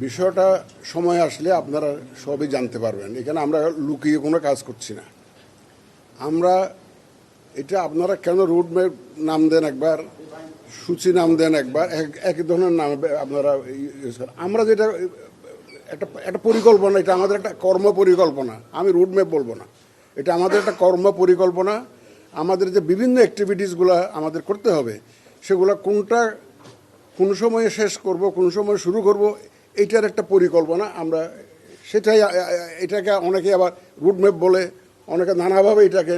বিষয়টা সময় আসলে আপনারা সবই জানতে পারবেন। এখানে আমরা লুকিয়ে কোনো কাজ করছি না। আমরা এটা আপনারা কেন রুট ম্যাপ নাম দেন একবার, সূচি নাম দেন একবার, এক ধরনের নাম আপনারা ইউজ করেন। আমরা যেটা একটা পরিকল্পনা, এটা আমাদের একটা কর্ম পরিকল্পনা। আমি রুট ম্যাপ বলবো না, এটা আমাদের একটা কর্ম পরিকল্পনা। আমাদের যে বিভিন্ন অ্যাক্টিভিটিসগুলো আমাদের করতে হবে, সেগুলো কোনটা কোন সময়ে শেষ করব, কোন সময় শুরু করব, এইটার একটা পরিকল্পনা আমরা। সেটাই এটাকে অনেকে আবার রুট ম্যাপ বলে, অনেকে নানাভাবে এটাকে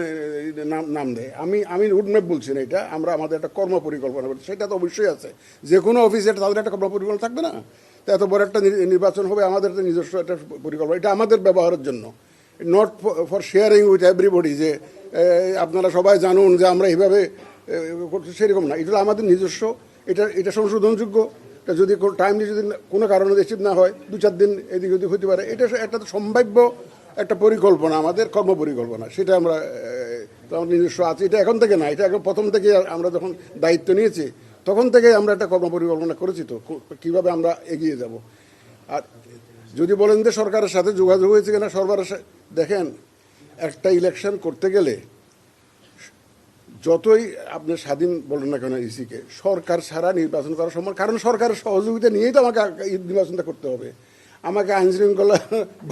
নাম দেয়। আমি রুট ম্যাপ বলছি না, এটা আমরা আমাদের একটা কর্ম পরিকল্পনা বলছি। সেটা তো অবশ্যই আছে, যে কোনো অফিসে তাদের একটা কর্ম পরিকল্পনা থাকবে না? তো এত বড় একটা নির্বাচন হবে, আমাদের তো নিজস্ব একটা পরিকল্পনা, এটা আমাদের ব্যবহারের জন্য, not for sharing with everybody, যে আপনারা সবাই জানুন যে আমরা এইভাবে করছি, সেরকম না। এটা আমাদের নিজস্ব, এটা সংশোধনযোগ্য। এটা যদি টাইমলি যদি কোনো কারণে রিসিভ না হয়, 2-4 দিন এদিক ওদিক হতে পারে। এটা একটা সম্ভাব্য একটা পরিকল্পনা, আমাদের কর্ম পরিকল্পনা। সেটা আমরা আমার নিজস্ব আছে। এটা এখন থেকে না, এটা এখন প্রথম থেকে আমরা যখন দায়িত্ব নিয়েছি তখন থেকে আমরা একটা কর্ম পরিকল্পনা করেছি, তো কীভাবে আমরা এগিয়ে যাব। আর যদি বলেন যে সরকারের সাথে যোগাযোগ হয়েছে কিনা, সরকারের দেখেন, একটা ইলেকশন করতে গেলে যতই আপনি স্বাধীন বলেন না কেন ইসিকে, সরকার ছাড়া নির্বাচন করা সম্ভব, কারণ সরকারের সহযোগিতা নিয়েই তো আমাকে নির্বাচনটা করতে হবে। আমাকে আইনশৃঙ্খলা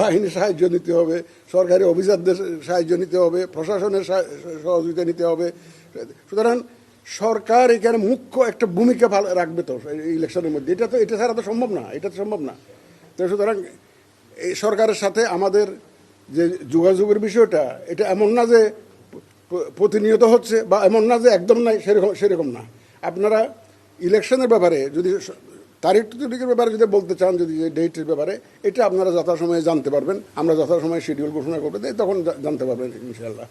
বাহিনীর সাহায্য নিতে হবে, সরকারি অফিসারদের সাহায্য নিতে হবে, প্রশাসনের সহযোগিতা নিতে হবে। সুতরাং সরকার এখানে মুখ্য একটা ভূমিকা রাখবে তো ইলেকশনের মধ্যে। এটা ছাড়া তো সম্ভব না, এটা তো সম্ভব না। তো সুতরাং এই সরকারের সাথে আমাদের যে যোগাযোগের বিষয়টা, এটা এমন না যে প্রতিনিয়ত হচ্ছে, বা এমন না যে একদম নাই, সেরকম না। আপনারা ইলেকশনের ব্যাপারে যদি তারিখের ব্যাপারে যদি বলতে চান, যদি ডেটের ব্যাপারে, এটা আপনারা যথাসময়ে জানতে পারবেন। আমরা যথাসময়ে শিডিউল ঘোষণা করবো, তখন জানতে পারবেন ইনশাআল্লাহ।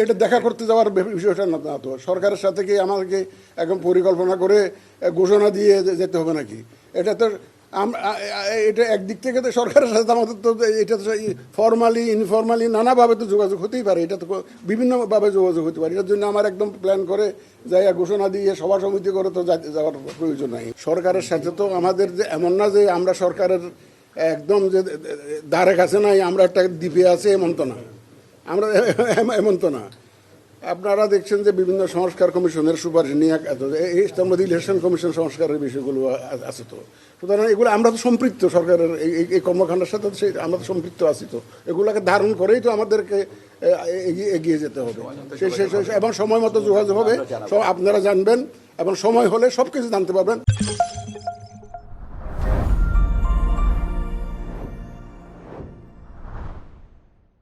এটা দেখা করতে যাওয়ার বিষয়টা না তো। সরকারের সাথে কি আমাদেরকে একদম পরিকল্পনা করে ঘোষণা দিয়ে যেতে হবে নাকি? এটা তো এটা একদিক থেকে তো সরকারের সাথে আমাদের তো এটা তো ফর্মালি ইনফর্মালি নানাভাবে তো যোগাযোগ হতেই পারে। এটা তো বিভিন্নভাবে যোগাযোগ হতে পারে। এটার জন্য আমার একদম প্ল্যান করে জায়গা ঘোষণা দিয়ে সভা সমিতি করে তো যাওয়ার প্রয়োজন নাই। সরকারের সাথে তো আমাদের যে এমন না যে আমরা সরকারের একদম যে ধারে কাছে নাই, আমরা একটা দ্বীপে আছে, এমন তো না। আমরা এমন তো না। আপনারা দেখছেন যে বিভিন্ন সংস্কার কমিশনের সুপারিশ নিয়ে তার মধ্যে ইলেকশন কমিশন সংস্কারের বিষয়গুলো আছে। তো সুতরাং এগুলো আমরা তো সম্পৃক্ত, সরকারের এই কর্মকাণ্ডের সাথে আমরা তো সম্পৃক্ত আছি। তো এগুলোকে ধারণ করেই তো আমাদেরকে এগিয়ে যেতে হবে। এবং সময় মতো যোগাযোগ হবে, আপনারা জানবেন, এবং সময় হলে সব কিছু জানতে পারবেন।